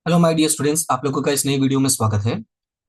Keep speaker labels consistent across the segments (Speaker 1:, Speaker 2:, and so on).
Speaker 1: Hello my dear students, आप लोगों का इस नई वीडियो में स्वागत है।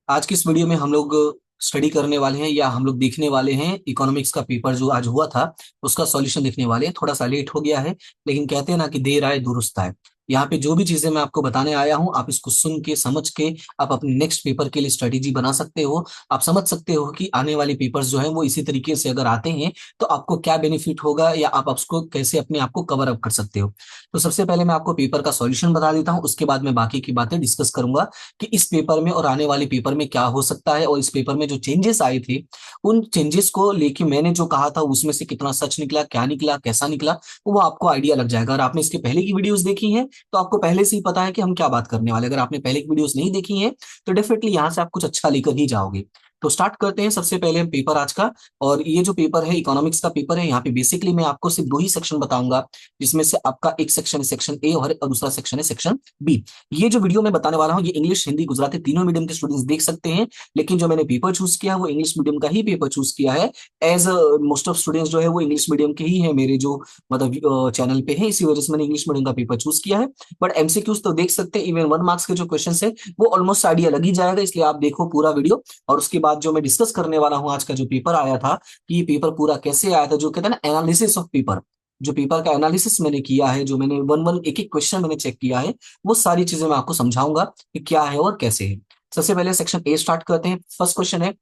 Speaker 1: आज की इस वीडियो में हम लोग स्टडी करने वाले हैं या हम लोग देखने वाले हैं इकोनॉमिक्स का पेपर जो आज हुआ था उसका सॉल्यूशन देखने वाले हैं। थोड़ा सा लेट हो गया है, लेकिन कहते हैं ना कि देर आए दुरुस्त आए। यहाँ पे जो भी चीजें मैं आपको बताने आया हूँ, आप इसको सुन के समझ के आप अपने नेक्स्ट पेपर के लिए स्ट्रेटेजी बना सकते हो। आप समझ सकते हो कि आने वाले पेपर्स जो है वो इसी तरीके से अगर आते हैं तो आपको क्या बेनिफिट होगा या आप उसको कैसे अपने आप को कवर अप कर सकते हो। तो सबसे पहले मैं आपको पेपर का सॉल्यूशन बता देता हूँ, उसके बाद मैं बाकी की बातें डिस्कस करूंगा कि इस पेपर में और आने वाले पेपर में क्या हो सकता है, और इस पेपर में जो चेंजेस आए थे उन चेंजेस को लेके मैंने जो कहा था उसमें से कितना सच निकला, क्या निकला, कैसा निकला, वो आपको आइडिया लग जाएगा। अगर आपने इसके पहले की वीडियोस देखी हैं तो आपको पहले से ही पता है कि हम क्या बात करने वाले। अगर आपने पहले की वीडियोस नहीं देखी हैं तो डेफिनेटली यहाँ से आप कुछ अच्छा लेकर ही जाओगे। तो स्टार्ट करते हैं सबसे पहले हम पेपर आज का। और ये जो पेपर है इकोनॉमिक्स का पेपर है, यहाँ पे बेसिकली मैं आपको सिर्फ दो ही सेक्शन बताऊंगा, जिसमें से आपका एक सेक्शन है सेक्शन ए और दूसरा सेक्शन है सेक्शन बी। ये जो वीडियो मैं बताने वाला हूँ ये इंग्लिश हिंदी गुजराती तीनों मीडियम के स्टूडेंट्स देख सकते हैं, लेकिन जो मैंने पेपर चूज किया है वो इंग्लिश मीडियम का ही पेपर चूज किया है। एज मोस्ट ऑफ स्टूडेंट्स जो है वो इंग्लिश मीडियम के ही है, मेरे जो मतलब चैनल पे है, इसी वजह से मैंने इंग्लिश मीडियम का पेपर चूज किया है। बट एमसीक्यूज तो देख सकते हैं, इवन 1 मार्क्स के जो क्वेश्चन है वो ऑलमोस्ट आइडिया लग ही जाएगा, इसलिए आप देखो पूरा वीडियो। और उसके बाद जो मैं डिस्कस करने वाला हूँ आज का जो पेपर आया था, कि ये पेपर पूरा कैसे आया था, जो कहते हैं ना एनालिसिस ऑफ पेपर, जो पेपर का एनालिसिस मैंने किया है, जो मैंने वन वन एक एक क्वेश्चन मैंने चेक किया है, वो सारी चीजें मैं आपको समझाऊंगा कि क्या है और कैसे है। सबसे पहले सेक्शन ए स्टार्ट करते हैं। फर्स्ट क्वेश्चन है,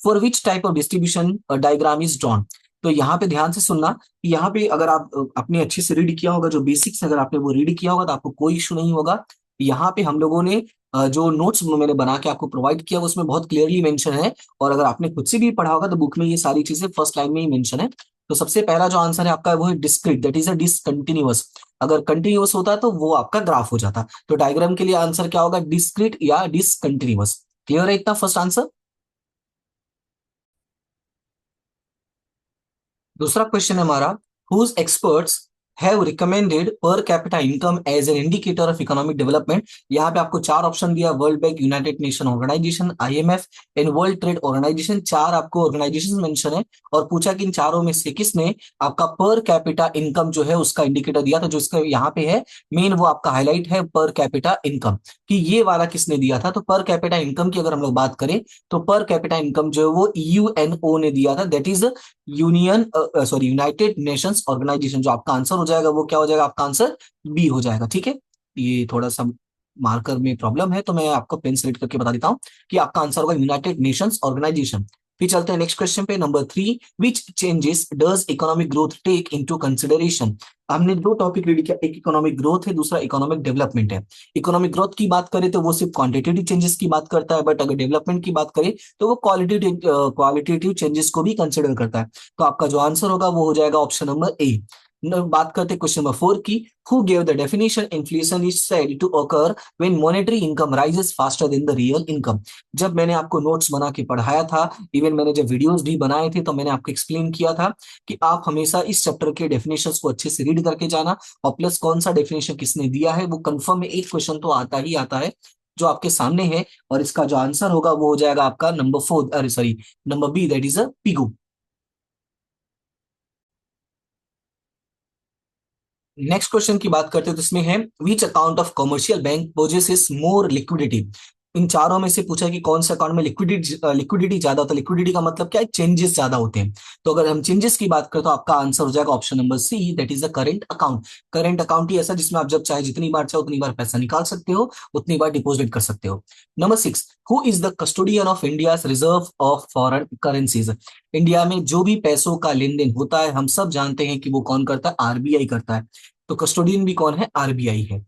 Speaker 1: for which type of distribution diagram is drawn. तो यहाँ पे ध्यान से सुनना कि यहाँ पे अगर आप अपने अच्छे से रीड किया होगा, जो बेसिक्स अगर आपने वो रीड किया होगा तो आपको कोई इशू नहीं होगा। यहाँ पे हम लोगों ने जो नोट्स मैंने बना के आपको प्रोवाइड किया उसमें बहुत क्लियरली मेंशन है, और अगर आपने खुद से भी पढ़ा होगा तो बुक में ये सारी चीजें फर्स्ट लाइन में ही मेंशन है। तो सबसे पहला जो आंसर है आपका वो है discrete, that is a discontinuous. अगर कंटिन्यूअस होता तो वो आपका ग्राफ हो जाता। तो डायग्राम के लिए आंसर क्या होगा, डिस्क्रीट या डिसकंटिन्यूअस। क्लियर है इतना फर्स्ट आंसर। दूसरा क्वेश्चन है हमारा, whose experts have recommended per capita income as an indicator of economic development. यहाँ पे आपको चार ऑप्शन दिया, World Bank, United Nation Organisation, IMF and World Trade Organisation. चार आपको ऑर्गेनाइजेशन मेंशन है, और पूछा कि इन चारों में से किसने आपका पर कैपिटा इनकम जो है उसका इंडिकेटर दिया था। जो इसका यहाँ पे है मेन वो आपका हाईलाइट है पर कैपिटा इनकम, कि ये वाला किसने दिया था। तो पर कैपिटा इनकम की अगर हम लोग बात करें तो पर कैपिटा इनकम जो है वो यूएनओ ने दिया था, that is union sorry United Nations Organisation. जो आपका आंसर हो जाएगा वो क्या हो जाएगा, आपका आंसर बी हो जाएगा। ठीक है, ये थोड़ा सा मार्कर में प्रॉब्लम है तो मैं आपको पेन सेलेक्ट करके बता देता हूँ कि आपका आंसर होगा यूनाइटेड नेशंस ऑर्गेनाइजेशन। फिर चलते हैं नेक्स्ट क्वेश्चन पे, number 3, which changes does economic growth take into consideration. हमने दो टॉपिक रीड किया, एक इकोनॉमिक ग्रोथ है, दूसरा इकोनॉमिक डेवलपमेंट है। इकोनॉमिक ग्रोथ की बात करें तो वो सिर्फ क्वांटिटेटिव चेंजेस की बात करता है, बट अगर डेवलपमेंट की बात करें तो वो क्वालिटेटिव चेंजेस को भी कंसिडर करता है। तो आपका जो आंसर होगा वो हो जाएगा ऑप्शन नंबर ए। बात करते हैं क्वेश्चन नंबर 4 की, who gave the definition inflation is said to occur when monetary income rises faster than the real income। जब मैंने आपको नोट्स बना के पढ़ाया था, इवन मैंने जब वीडियोस भी बनाए थे, तो मैंने आपको एक्सप्लेन किया था कि आप हमेशा इस चैप्टर के डेफिनेशंस को अच्छे से रीड करके जाना, और प्लस कौन सा डेफिनेशन किसने दिया है वो कंफर्म में एक क्वेश्चन तो आता ही आता है जो आपके सामने है। और इसका जो आंसर होगा वो हो जाएगा आपका नंबर 4, अरे sorry, number B, that is a पिगू। नेक्स्ट क्वेश्चन की बात करते हैं तो इसमें है, which account of commercial bank possesses more liquidity. इन चारों में से पूछा है कि कौन से अकाउंट में लिक्विडिटी ज्यादा होता है। लिक्विडिटी का मतलब क्या है, चेंजेस ज्यादा होते हैं। तो अगर हम चेंजेस की बात करें तो आपका आंसर हो जाएगा option number C, that is the current account. Current account ही ऐसा जिसमें आप जब चाहे जितनी बार चाहे उतनी बार पैसा निकाल सकते हो, उतनी बार डिपॉजिट कर सकते हो। Number 6, who is the custodian of India reserve of foreign currencies. India में जो भी पैसों का लेन देन होता है हम सब जानते हैं कि वो कौन करता है, आरबीआई करता है। तो कस्टोडियन भी कौन है, आरबीआई है।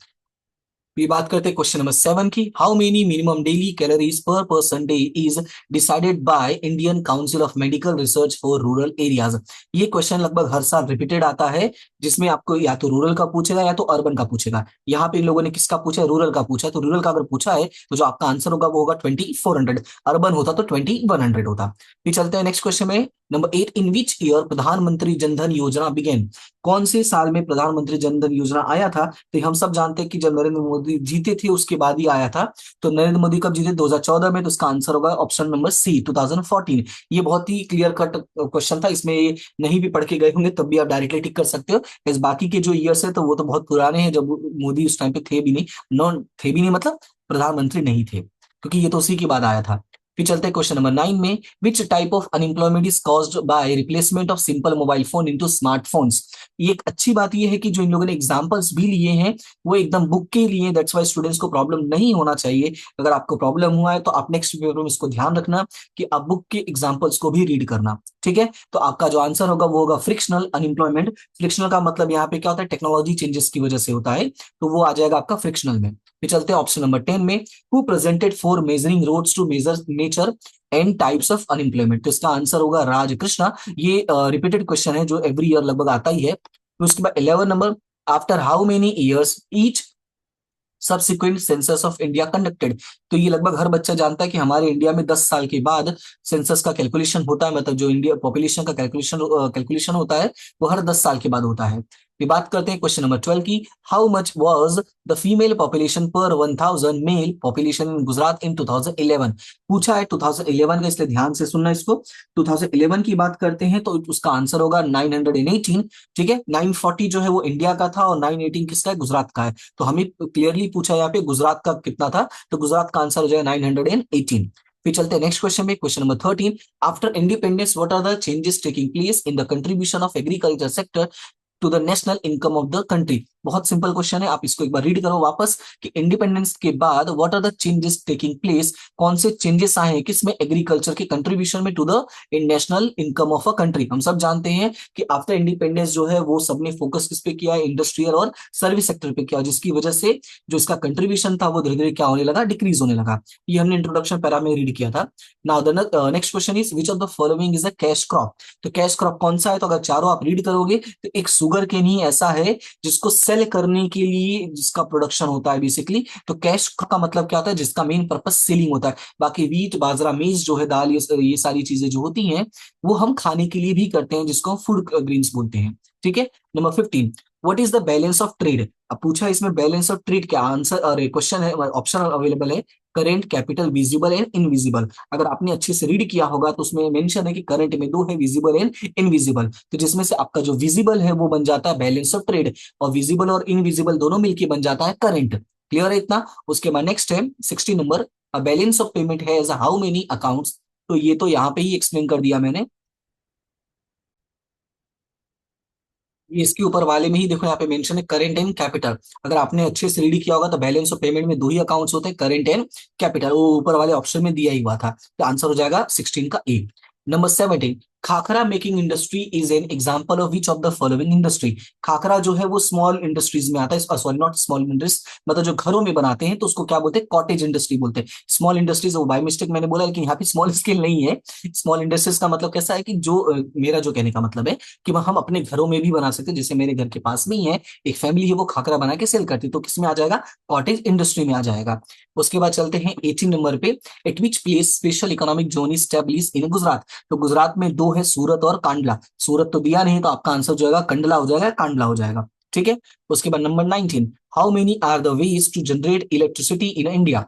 Speaker 1: ये बात करते हैं क्वेश्चन नंबर 7 की, how many minimum daily calories पर person day is decided by Indian council of medical research for rural areas. ये क्वेश्चन लगभग हर साल रिपीटेड आता है, जिसमें आपको या तो रूरल का पूछेगा या तो अर्बन का पूछेगा। यहाँ पे इन लोगों ने किसका पूछा है, रूरल का पूछा है। तो रूरल का अगर पूछा है तो जो आपका आंसर होगा वो होगा 2400, अर्बन होता तो 2100 होता। फिर चलते हैं नेक्स्ट क्वेश्चन में, नंबर 8, इन विच ईयर प्रधानमंत्री जनधन योजना बिगेन, कौन से साल में प्रधानमंत्री जनधन योजना आया था? तो हम सब जानते हैं कि जब नरेंद्र मोदी जीते थे उसके बाद ही आया था। तो नरेंद्र मोदी कब जीते? 2014 में। तो इसका आंसर होगा ऑप्शन नंबर सी, 2014। ये बहुत ही क्लियर कट क्वेश्चन था, इसमें ये नहीं भी पढ़ के गए होंगे तब भी आप डायरेक्टली टिक कर सकते हो। इस बाकी के जो ईयर्स है तो वो तो बहुत पुराने हैं, जब मोदी उस टाइम पे थे भी नहीं, नॉन थे भी नहीं मतलब प्रधानमंत्री नहीं थे, क्योंकि ये तो उसी के बाद आया था। फिर चलते हैं क्वेश्चन नंबर 9 में, which type of unemployment is caused by replacement of simple mobile phone into smartphones. ये एक अच्छी बात ये है कि जो इन लोगों ने एग्जांपल्स भी लिए हैं वो एकदम बुक के लिए, दैट्स वाई स्टूडेंट्स को प्रॉब्लम नहीं होना चाहिए। अगर आपको प्रॉब्लम हुआ है तो आप नेक्स्ट पेपर में इसको ध्यान रखना कि आप बुक के एग्जांपल्स को भी रीड करना, ठीक है। तो आपका जो आंसर होगा वो होगा फ्रिक्शनल अनएम्प्लॉयमेंट। फ्रिक्शनल का मतलब यहाँ पे क्या होता है? टेक्नोलॉजी चेंजेस की वजह से होता है, तो वो आ जाएगा आपका फ्रिक्शनल में। फिर चलते हैं ऑप्शन नंबर 10 में, who presented for measuring roads to measure nature and types of unemployment. तो इसका आंसर होगा राज कृष्णा। ये रिपीटेड क्वेश्चन है जो एवरी ईयर लगभग आता ही है। तो उसके बाद 11 number, after how many years each subsequent census of India conducted. तो ये लगभग हर बच्चा जानता है कि हमारे इंडिया में 10 साल के बाद सेंसस का कैलकुलेशन होता है, मतलब जो इंडिया पॉपुलेशन का कैलकुलेशन होता है वो हर 10 साल के बाद होता है। फिर बात करते हैं क्वेश्चन नंबर 12 की, how much was the female population पर 1000 मेल पॉपुलेशन इन गुजरात इन 2011। पूछा है 2011 का, इसलिए ध्यान से सुनना इसको। 2011 की बात करते हैं तो उसका आंसर होगा 918, ठीक है। 940 जो है वो इंडिया का था और 918 किसका है? गुजरात का है। तो हमें क्लियरली पूछा यहाँ पे गुजरात का कितना था, तो गुजरात का आंसर हो जाएगा 918। फिर चलते हैं नेक्स्ट क्वेश्चन में, question number 13, after independence what are the changes taking place in the contribution of agriculture sector to the national income of the country. बहुत सिंपल क्वेश्चन है, आप इसको एक बार रीड करो वापस कि इंडिपेंडेंस के बाद what are the changes taking place, कौन से चेंजेस आए हैं किसमें? एग्रीकल्चर के कंट्रीब्यूशन में to the national income of a country. हम सब जानते हैं कि आफ्टर इंडिपेंडेंस जो है वो सबने फोकस किस पे किया है? इंडस्ट्रियल और सर्विस सेक्टर पे किया, जिसकी वजह से जो इसका कंट्रीब्यूशन था वो धीरे धीरे क्या होने लगा? डिक्रीज होने लगा। ये हमने इंट्रोडक्शन पैरा में रीड किया था। Now the next question is, which of the following is a cash crop. तो कैश क्रॉप कौन सा है? तो अगर चारों आप रीड करोगे तो एक शुगर केन ही ऐसा है जिसको सेल करने के लिए जिसका प्रोडक्शन होता है बेसिकली। तो कैश का मतलब क्या होता है? जिसका मेन पर्पस सेलिंग होता है। बाकी वीट, बाजरा, मेज जो है, दाल, ये सारी चीजें जो होती हैं वो हम खाने के लिए भी करते हैं, जिसको हम फूड ग्रेन्स बोलते हैं, ठीक है। Number 15, what is the balance of trade. अब पूछा इसमें बैलेंस ऑफ ट्रेड क्या आंसर, और क्वेश्चन है, ऑप्शन अवेलेबल है, current, capital, visible and invisible. अगर आपने अच्छे से रीड किया होगा तो उसमें मेंशन है कि करंट में दो है, विजिबल एंड इनविजिबल। तो जिसमें से आपका जो विजिबल है वो बन जाता है बैलेंस ऑफ ट्रेड, और विजिबल और इनविजिबल दोनों मिलकर बन जाता है करंट। क्लियर है इतना? उसके बाद नेक्स्ट है 16 नंबर, बैलेंस ऑफ पेमेंट है एज हाउ मेनी अकाउंट्स। तो ये तो यहाँ पे ही एक्सप्लेन कर दिया मैंने, ये इसके ऊपर वाले में ही देखो, यहाँ पे मेंशन है करेंट एंड कैपिटल। अगर आपने अच्छे से रीड किया होगा तो बैलेंस ऑफ पेमेंट में दो ही अकाउंट्स होते हैं, करेंट एंड कैपिटल, वो ऊपर वाले ऑप्शन में दिया ही हुआ था। तो आंसर हो जाएगा 16 का A. Number 17, khakhra making industry is an example of which of the following industry. Khakhra जो है वो स्मॉल इंडस्ट्रीज में आता है, सॉरी नॉट स्मॉल इंडस्ट्रीज, मतलब जो घरों में बनाते हैं तो उसको क्या बोलते हैं? कॉटेज इंडस्ट्री बोलते हैं। स्मॉल इंडस्ट्रीज वो बाय मिस्टेक मैंने बोला, लेकिन यहाँ पे स्मॉल स्केल नहीं है। स्मॉल इंडस्ट्रीज का मतलब कैसा है कि जो मेरा जो कहने का मतलब है कि वह हम अपने घरों में भी बना सकते हैं। जैसे मेरे घर के पास में ही है एक फैमिली है, वो खाकरा बना के सेल करती है, तो किसमें आ जाएगा? कॉटेज इंडस्ट्री में आ जाएगा। उसके बाद चलते हैं 18 नंबर पे, eight which place special economic zone is establish in Gujarat. तो गुजरात में दो है, सूरत और कांडला। सूरत तो दिया नहीं, तो आपका आंसर जो है कंडला हो जाएगा, कांडला हो जाएगा, ठीक है। उसके बाद number 19, how many are the ways to generate electricity in India.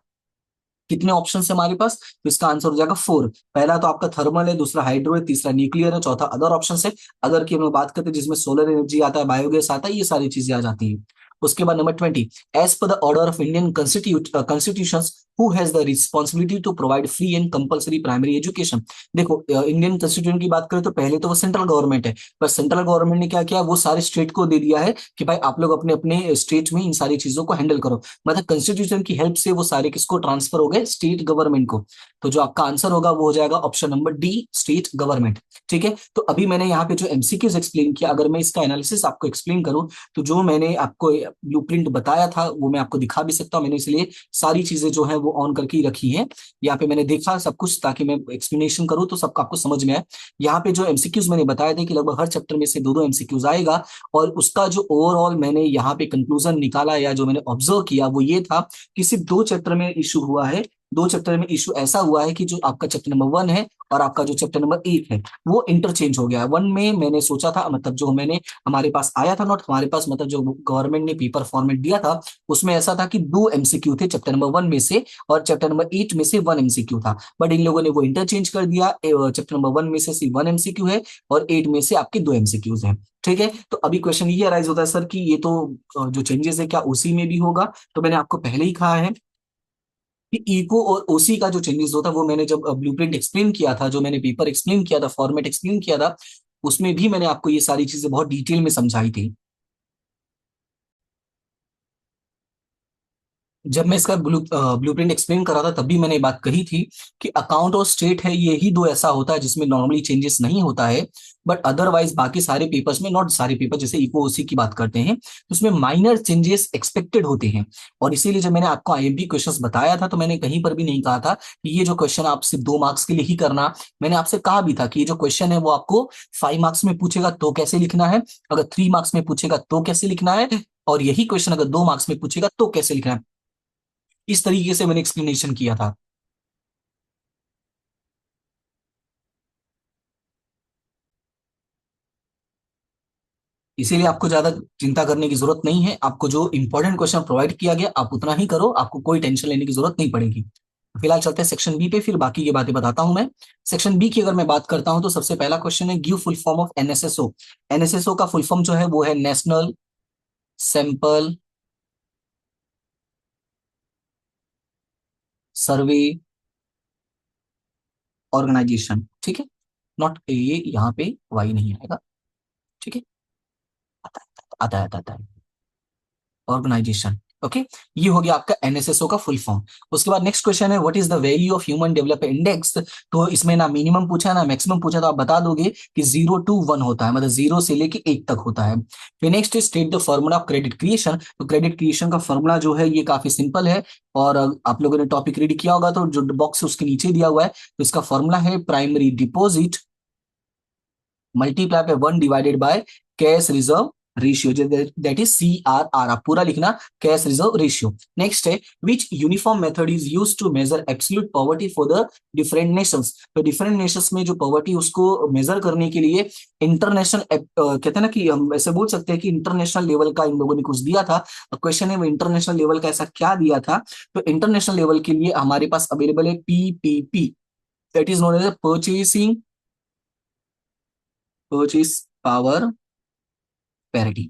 Speaker 1: कितने ऑप्शन है हमारे पास? तो इसका आंसर हो जाएगा 4। पहला तो आपका थर्मल है, दूसरा हाइड्रो है, तीसरा न्यूक्लियर है, चौथा अदर ऑप्शन है। अदर की हम लोग बात करते हैं जिसमें सोलर एनर्जी आता है, बायोगैस आता है, ये सारी चीजें आ जाती है। उसके बाद number 20, as per the order of Indian constitution who has the responsibility to provide free and compulsory primary education. देखो इंडियन कॉन्स्टिट्यूशन की बात करें तो पहले तो वो सेंट्रल गवर्नमेंट है, पर सेंट्रल गवर्नमेंट ने क्या किया? वो सारे स्टेट को दे दिया है कि भाई आप लोग अपने अपने स्टेट में इन सारी चीजों को हैंडल करो। मतलब कॉन्स्टिट्यूशन की हेल्प से वो सारे किसको ट्रांसफर हो गए? स्टेट गवर्नमेंट को। तो जो आपका आंसर होगा वो हो जाएगा option number D, state government, ठीक है। तो अभी मैंने यहाँ पे जो एमसीक्यूज एक्सप्लेन किया, अगर मैं इसका एनालिसिस आपको एक्सप्लेन करूं तो जो मैंने आपको ब्लूप्रिंट बताया था वो मैं आपको दिखा भी सकता हूं। मैंने इसलिए सारी चीजें जो है वो ऑन करके ही रखी है। यहाँ पे मैंने देखा सब कुछ ताकि मैं एक्सप्लेनेशन करूँ तो सबका आपको समझ में आए। यहाँ पे जो एमसीक्यूज मैंने बताया था कि लगभग हर चैप्टर में से दो दो एमसीक्यूज आएगा, और उसका जो ओवरऑल मैंने यहाँ पे कंक्लूजन निकाला या जो मैंने ऑब्जर्व किया वो ये था कि सिर्फ दो चैप्टर में इशू हुआ है, दो चैप्टर में इशू ऐसा हुआ है कि जो आपका चैप्टर नंबर 1 है और आपका जो चैप्टर नंबर 8 है वो इंटरचेंज हो गया है। 1 में मैंने सोचा था, मतलब जो मैंने हमारे पास आया था नोट, हमारे पास मतलब जो गवर्नमेंट ने पेपर फॉर्मेट दिया था उसमें ऐसा था कि 2 MCQ थे चैप्टर नंबर 1 में से, और चैप्टर नंबर 8 में से 1 MCQ था। बट इन लोगों ने वो इंटरचेंज कर दिया, चैप्टर नंबर 1 में से सिर्फ 1 MCQ है और 8 में से आपके 2 MCQs हैं। ठीक है, तो अभी क्वेश्चन ये अराइज होता है सर कि ये तो जो चेंजेस है क्या उसी में भी होगा? तो मैंने आपको पहले ही कहा है कि इको और ओसी का जो चेंजेस होता है वो मैंने जब ब्लूप्रिंट एक्सप्लेन किया था, जो मैंने पेपर एक्सप्लेन किया था, फॉर्मेट एक्सप्लेन किया था, उसमें भी मैंने आपको ये सारी चीजें बहुत डिटेल में समझाई थी। जब मैं इसका ब्लूप्रिंट एक्सप्लेन कर रहा था तब भी मैंने ये बात कही थी कि अकाउंट और स्टेट है, ये ही दो ऐसा होता है जिसमें नॉर्मली चेंजेस नहीं होता है। बट अदरवाइज बाकी सारे पेपर्स में, नॉट सारे पेपर, जैसे इको ओसी की बात करते हैं तो उसमें माइनर चेंजेस एक्सपेक्टेड होते हैं। और इसीलिए जब मैंने आपको आईएमपी क्वेश्चंस बताया था तो मैंने कहीं पर भी नहीं कहा था कि ये जो क्वेश्चन आप सिर्फ 2 मार्क्स के लिए ही करना। मैंने आपसे कहा भी था कि ये जो क्वेश्चन है वो आपको 5 मार्क्स में पूछेगा तो कैसे लिखना है, अगर 3 मार्क्स में पूछेगा तो कैसे लिखना है, और यही क्वेश्चन अगर 2 मार्क्स में पूछेगा तो कैसे लिखना है। इस तरीके से मैंने एक्सप्लेनेशन किया था। इसीलिए आपको ज्यादा चिंता करने की जरूरत नहीं है, आपको जो इंपॉर्टेंट क्वेश्चन प्रोवाइड किया गया आप उतना ही करो, आपको कोई टेंशन लेने की जरूरत नहीं पड़ेगी। फिलहाल चलते हैं सेक्शन बी पे, फिर बाकी की बातें बताता हूं मैं। सेक्शन बी की अगर मैं बात करता हूं तो सबसे पहला क्वेश्चन है give full form of NSSO. NSSO का फुल फॉर्म जो है वो है नेशनल सैंपल सर्वे ऑर्गेनाइजेशन। ठीक है, नॉट ये यहाँ पे वाई नहीं आएगा। ठीक है, आता है ऑर्गेनाइजेशन। ओके, ये हो गया आपका एनएसएसओ का फुल फॉर्म। उसके बाद नेक्स्ट क्वेश्चन है what is the value of human development index. तो इसमें ना मिनिमम पूछा ना मैक्सिमम पूछा, तो आप बता दोगे कि 0 to 1 होता है, मतलब 0 से लेके 1 तक होता है। फिर next state the formula of credit creation. तो क्रेडिट क्रिएशन का फॉर्मूला जो है ये काफी सिंपल है, और आप लोगों ने टॉपिक रीड किया होगा तो जो बॉक्स उसके नीचे दिया हुआ है, तो इसका फॉर्मूला है primary deposit multiply by 1 divided by cash reserve ratio, that is CRR। आप पूरा लिखना, कैश रिजर्व रेशियो। नेक्स्ट है which uniform method is used to measure absolute poverty for the different nations. तो डिफरेंट नेशंस में जो poverty उसको major करने के लिए इंटरनेशनल कहते हैं ना, कि हम ऐसे बोल सकते हैं कि इंटरनेशनल लेवल का इन लोगों ने कुछ दिया था। क्वेश्चन है वो इंटरनेशनल लेवल का ऐसा क्या दिया था। तो इंटरनेशनल लेवल के लिए हमारे पास अवेलेबल है PPP, that is known as purchase power parity.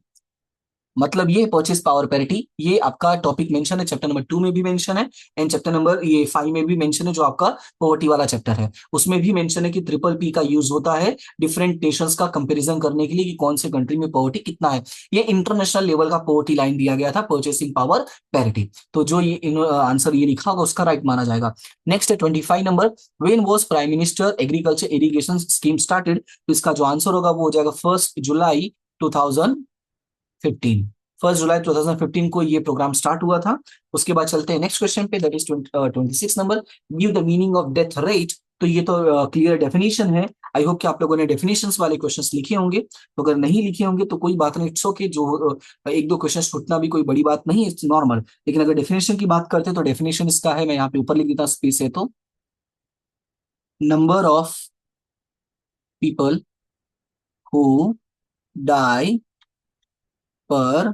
Speaker 1: मतलब ये परचेस पावर पैरिटी, ये आपका टॉपिक मेंशन है, चैप्टर नंबर 2 में भी मेंशन है, एंड चैप्टर नंबर ये 5 में भी मेंशन है, जो आपका पॉवर्टी वाला चैप्टर है उसमें भी मेंशन है कि ट्रिपल P का यूज होता है डिफरेंट नेशंस का कंपैरिजन करने के लिए कि कौन से कंट्री में पॉवर्टी कितना है। ये इंटरनेशनल लेवल का पॉवर्टी लाइन दिया गया था, परचेसिंग पावर पैरिटी। तो जो ये आंसर ये लिखा होगा उसका राइट माना जाएगा। नेक्स्ट है 25 number, when was prime minister agriculture irrigation scheme started. तो इसका जो आंसर होगा वो हो जाएगा 1 जुलाई 2015। 1 जुलाई 2015 को ये प्रोग्राम स्टार्ट हुआ था। उसके बाद चलते हैं नेक्स्ट क्वेश्चन पे, that is 26 number, give the meaning of death rate. तो ये तो क्लियर डेफिनेशन है। आई होप कि आप लोगों ने डेफिनेशंस वाले क्वेश्चंस लिखे होंगे, तो अगर नहीं लिखे होंगे तो कोई बात नहीं, इट्स ओके। जो एक दो क्वेश्चन छूटना भी कोई बड़ी बात नहीं है, इट्स नॉर्मल। लेकिन अगर डेफिनेशन की बात करते हैं तो डेफिनेशन इसका है, मैं यहाँ पे ऊपर लिख देता हूँ स्पेस है तो, number of people who die per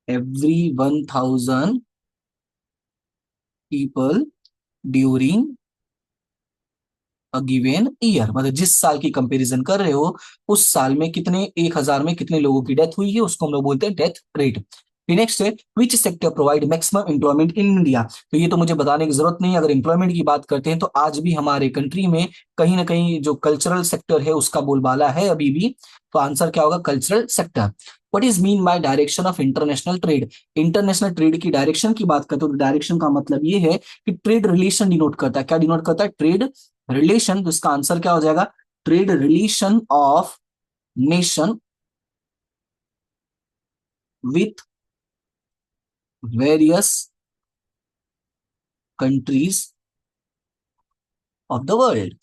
Speaker 1: every 1000 people during a given year. मतलब जिस साल की कंपैरिजन कर रहे हो उस साल में कितने 1000 में कितने लोगों की डेथ हुई है, उसको हम लोग बोलते हैं डेथ रेट। नेक्स्ट है which sector provide maximum employment in India. तो ये तो मुझे बताने की जरूरत नहीं है, अगर एम्प्लॉयमेंट की बात करते हैं तो आज भी हमारे कंट्री में कहीं ना कहीं जो कल्चरल सेक्टर है उसका बोलबाला है अभी भी। तो आंसर क्या होगा, cultural sector. What is mean by direction of international trade. International trade की डायरेक्शन की बात करते हो तो डायरेक्शन का मतलब ये है कि ट्रेड रिलेशन डिनोट करता है। क्या डिनोट करता है, ट्रेड रिलेशन। तो इसका आंसर क्या हो जाएगा, trade relation of nation with various countries of the world.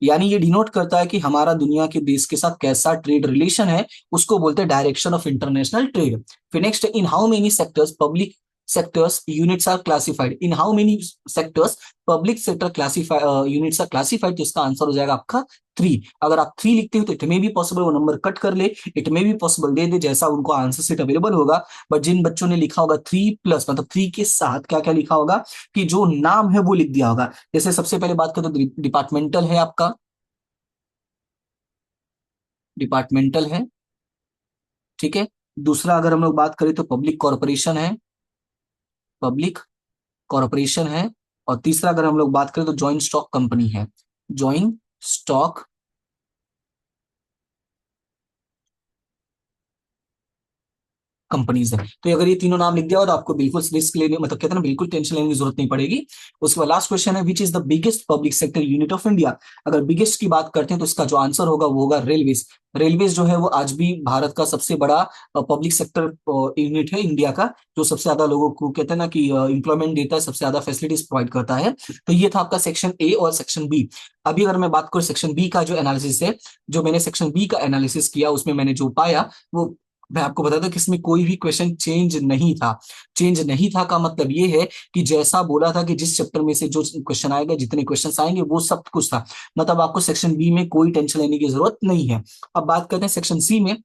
Speaker 1: यानी ये डिनोट करता है कि हमारा दुनिया के देश के साथ कैसा ट्रेड रिलेशन है, उसको बोलते हैं डायरेक्शन ऑफ इंटरनेशनल ट्रेड। फिर next, in how many sectors public sectors units are classified, in how many sectors public sector classify units are classified, तो इसका आंसर हो जाएगा आपका 3। अगर आप 3 लिखते हो तो इट मे बी पॉसिबल वो नंबर कट कर ले, इट मे बी पॉसिबल दे दे, जैसा उनको आंसर सीट अवेलेबल होगा। बट जिन बच्चों ने लिखा होगा 3 प्लस मतलब 3 के साथ क्या क्या लिखा होगा कि जो नाम है वो लिख दिया होगा। जैसे सबसे पहले बात करें तो डिपार्टमेंटल है आपका, डिपार्टमेंटल है, ठीक है। दूसरा अगर हम लोग बात करें तो पब्लिक कॉर्पोरेशन है, पब्लिक कॉर्पोरेशन है। और तीसरा अगर हम लोग बात करें तो जॉइंट स्टॉक कंपनी है, जॉइंट स्टॉक कंपनीज है। तो अगर ये तीनों नाम लिख दिया हो तो आपको बिल्कुल रिस्क लेने मतलब कहते हैं ना बिल्कुल टेंशन लेने की जरूरत नहीं पड़ेगी। उसके बाद लास्ट क्वेश्चन है which is the biggest public sector unit of India. अगर बिगेस्ट की बात करते हैं तो इसका जो आंसर होगा वो होगा रेलवेज। रेलवेज जो है वो आज भी भारत का सबसे बड़ा पब्लिक सेक्टर यूनिट है इंडिया का, जो सबसे ज्यादा लोगों को कहते हैं ना कि इंप्लॉयमेंट देता है, सबसे ज्यादा फैसिलिटीज प्रोवाइड करता है। तो ये था आपका सेक्शन ए और सेक्शन बी। अभी अगर मैं बात करूं सेक्शन बी का जो एनालिसिस है, जो मैंने सेक्शन बी का एनालिसिस किया उसमें मैंने जो पाया वो मैं आपको बता दूं कि इसमें कोई भी क्वेश्चन चेंज नहीं था। चेंज नहीं था का मतलब ये है कि जैसा बोला था कि जिस चैप्टर में से जो क्वेश्चन आएगा, जितने क्वेश्चन आएंगे वो सब कुछ था। मतलब आपको सेक्शन बी में कोई टेंशन लेने की जरूरत नहीं है। अब बात करते हैं सेक्शन सी में।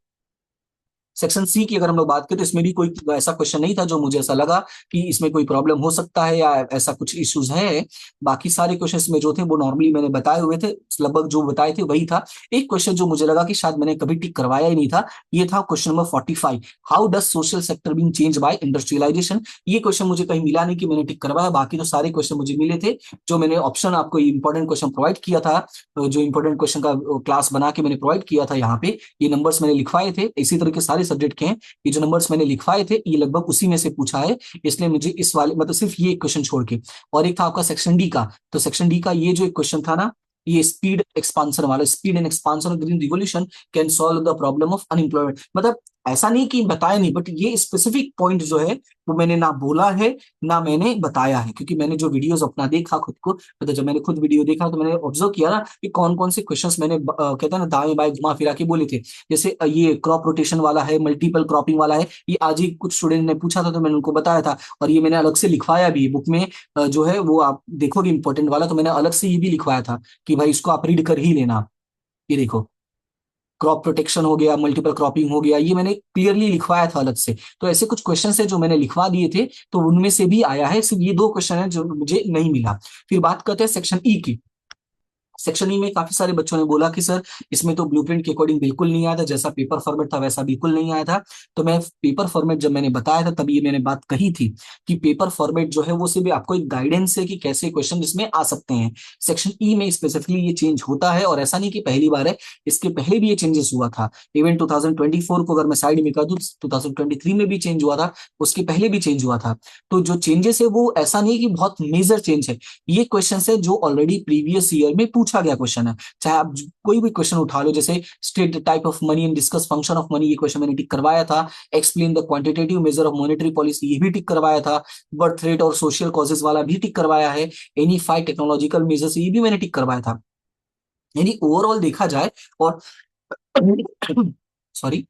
Speaker 1: सेक्शन सी की अगर हम लोग बात करें तो इसमें भी कोई ऐसा क्वेश्चन नहीं था जो मुझे ऐसा लगा कि इसमें कोई प्रॉब्लम हो सकता है या ऐसा कुछ इश्यूज है। बाकी सारे क्वेश्चन में जो थे वो नॉर्मली मैंने बताए हुए थे, लगभग जो बताए थे वही था। एक क्वेश्चन जो मुझे लगा कि शायद मैंने कभी टिक करवाया ही नहीं था, ये था question number 45, how does social sector being change by industrialisation. ये क्वेश्चन मुझे कहीं मिला नहीं कि मैंने टिक करवाया, बाकी तो सारे क्वेश्चन मुझे मिले थे। जो मैंने ऑप्शन आपको इंपॉर्टेंट क्वेश्चन प्रोवाइड किया था, जो इंपॉर्टेंट क्वेश्चन का क्लास बना के मैंने प्रोवाइड किया था यहाँ पे, ये नंबर्स मैंने लिखवाए थे। इसी तरह के सारे सब्जेक्ट के हैं, ये जो नंबर्स मैंने लिखवाए थे ये लगभग उसी में से पूछा है। इसलिए मुझे इस वाले मतलब सिर्फ ये क्वेश्चन छोड़ के, और एक था आपका सेक्शन डी का। तो सेक्शन डी का ये जो एक क्वेश्चन था ना, ये स्पीड एक्सपांशन वाला, speed and expansion of green revolution can solve the problem of unemployment. मतलब ऐसा नहीं कि बताया नहीं, बट ये स्पेसिफिक पॉइंट जो है वो मैंने ना बोला है ना मैंने बताया है, क्योंकि मैंने जो वीडियोस अपना देखा खुद को, मतलब जब मैंने खुद वीडियो देखा तो मैंने ऑब्जर्व किया ना कि कौन कौन से क्वेश्चंस मैंने कहते हैं ना दाएं बाएं घुमा फिरा के बोले थे। जैसे ये क्रॉप रोटेशन वाला है, मल्टीपल क्रॉपिंग वाला है, ये आज ही कुछ स्टूडेंट ने पूछा था तो मैंने उनको बताया था। और ये मैंने अलग से लिखवाया भी बुक में, जो है वो आप देखोगे इंपॉर्टेंट वाला, तो मैंने अलग से ये भी लिखवाया था कि भाई इसको आप रीड कर ही लेना। ये देखो, क्रॉप प्रोटेक्शन हो गया, मल्टीपल क्रॉपिंग हो गया, ये मैंने क्लियरली लिखवाया था अलग से। तो ऐसे कुछ क्वेश्चन है जो मैंने लिखवा दिए थे, तो उनमें से भी आया है। सिर्फ ये दो क्वेश्चन है जो मुझे नहीं मिला। फिर बात करते हैं सेक्शन ई की। सेक्शन ई में काफी सारे बच्चों ने बोला कि सर इसमें तो ब्लूप्रिंट के अकॉर्डिंग बिल्कुल नहीं आया था, जैसा पेपर फॉर्मेट था वैसा बिल्कुल नहीं आया था। तो मैं पेपर फॉर्मेट जब मैंने बताया था तब ये मैंने बात कही थी कि पेपर फॉर्मेट जो है वो सिर्फ आपको एक गाइडेंस है कि कैसे क्वेश्चन इसमें आ सकते हैं। सेक्शन ई में स्पेसिफिकली ये चेंज होता है, और ऐसा नहीं कि पहली बार है, इसके पहले भी ये चेंजेस हुआ था। इवन 2024 को अगर मैं साइड में कर दूं, 2023 में भी चेंज हुआ था, उसके पहले भी चेंज हुआ था। तो जो चेंजेस है वो ऐसा नहीं कि बहुत मेजर चेंज है, ये क्वेश्चन है जो ऑलरेडी प्रीवियस ईयर में पूछा गया क्वेश्चन है। चाहे आप कोई भी क्वेश्चन उठा लो, जैसे state the type of money and discuss function of money, ये क्वेश्चन मैंने टिक करवाया था। Explain the quantitative measure of monetary policy, ये भी टिक करवाया था। बर्थ रेट और सोशल कॉजेज वाला भी टिक करवाया है। एनी फाइव टेक्नोलॉजिकल मेजर्स, ये भी मैंने टिक करवाया था। यानी ओवरऑल देखा जाए और sorry,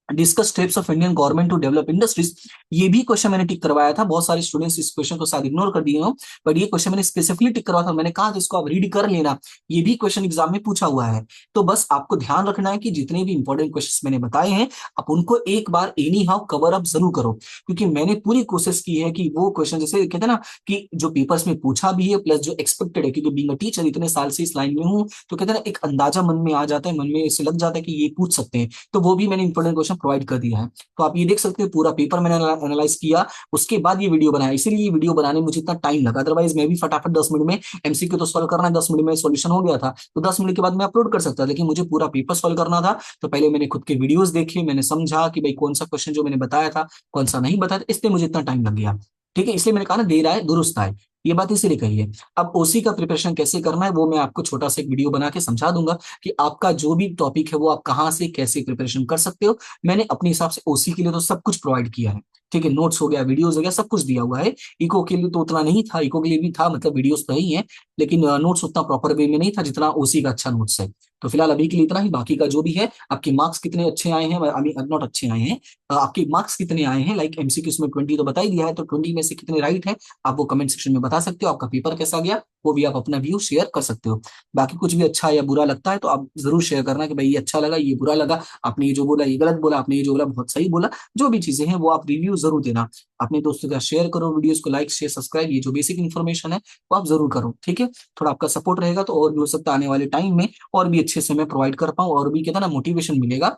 Speaker 1: discuss steps of Indian government to develop industries, ये भी क्वेश्चन मैंने टिक करवाया था। बहुत सारे स्टूडेंट्स इस क्वेश्चन को शायद इग्नोर कर दिए हो, बट ये क्वेश्चन मैंने स्पेसिफिकली टिक करवाया था। मैंने कहा था इसको आप रीड कर लेना, ये भी क्वेश्चन एग्जाम में पूछा हुआ है। तो बस आपको ध्यान रखना है कि जितने भी इंपॉर्टेंट क्वेश्चन मैंने बताए हैं आप उनको एक बार एनी हाउ कवर अप जरूर करो, क्योंकि मैंने पूरी कोशिश की है कि वो क्वेश्चन जैसे कहते हैं ना कि जो पेपर्स में पूछा भी है प्लस जो एक्सपेक्टेड है, क्योंकि बीइंग अ टीचर इतने साल से इस लाइन में हूँ, तो कहते हैं ना एक अंदाजा मन में आ जाता है, मन में ऐसे लग जाता है कि ये पूछ सकते हैं। तो वो भी मैंने इंपॉर्टेंट क्वेश्चन प्रोवाइड कर दिया है। तो आप ये देख सकते हो पूरा पेपर मैंने एनालाइज किया, उसके बाद ये वीडियो बनाया। इसीलिए ये वीडियो बनाने में मुझे इतना टाइम लगा, अदरवाइज मैं भी फटाफट 10 मिनट में, एमसीक्यू तो सॉल्व करना है, 10 मिनट में सॉल्यूशन हो गया था, तो 10 मिनट के बाद मैं अपलोड कर सकता, लेकिन मुझे पूरा पेपर सॉल्व करना था। तो पहले मैंने खुद के वीडियोस देखे, मैंने समझा कि भाई कौन सा क्वेश्चन जो मैंने बताया था कौन सा नहीं बताया था, इसलिए मुझे इतना टाइम लग गया। ठीक है, इसलिए मैंने कहा ना देर आए दुरुस्त आए, ये बात इसीलिए कही है। अब ओसी का प्रिपरेशन कैसे करना है वो मैं आपको छोटा सा एक वीडियो बना के समझा दूंगा कि आपका जो भी टॉपिक है वो आप कहाँ से कैसे प्रिपरेशन कर सकते हो। मैंने अपने हिसाब से ओसी के लिए तो सब कुछ प्रोवाइड किया है। ठीक है, नोट्स हो गया, वीडियोस हो गया, सब कुछ दिया हुआ है। इको के लिए तो उतना नहीं था, इको के लिए भी था, मतलब वीडियोस तो ही है, लेकिन नोट्स उतना प्रॉपर वे में नहीं था जितना ओसी का अच्छा नोट्स है। तो फिलहाल अभी के लिए इतना ही। बाकी का जो भी है, आपके मार्क्स कितने अच्छे आए हैं, आई मीन नॉट अच्छे आए हैं, आपके मार्क्स कितने आए हैं, लाइक एमसीक्यूज में 20 तो बता ही दिया है, तो 20 में से कितने राइट है आप वो कमेंट सेक्शन में बता सकते हो। आपका पेपर कैसा गया वो भी आप अपना व्यू शेयर कर सकते हो। बाकी कुछ भी अच्छा या बुरा लगता है तो आप जरूर शेयर करना कि भाई ये अच्छा लगा, ये बुरा लगा, आपने ये जो बोला ये गलत बोला, आपने ये जो बोला बहुत सही बोला। जो भी चीजें हैं वो आप रिव्यू जरूर देना। अपने दोस्तों का शेयर करो, वीडियोस को लाइक शेयर सब्सक्राइब, ये जो बेसिक इन्फॉर्मेशन है वो आप जरूर करो, ठीक है। थोड़ा आपका सपोर्ट रहेगा तो और भी हो सकता है आने वाले टाइम में और भी अच्छे से मैं प्रोवाइड कर पाऊँ, और भी कहता ना मोटिवेशन मिलेगा,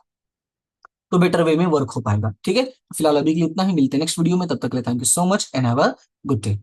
Speaker 1: तो बेटर वे में वर्क हो पाएगा, ठीक है। फिलहाल अभी के लिए इतना ही, मिलते हैं नेक्स्ट वीडियो में, तब तक के लिए thank you so much and have a good day.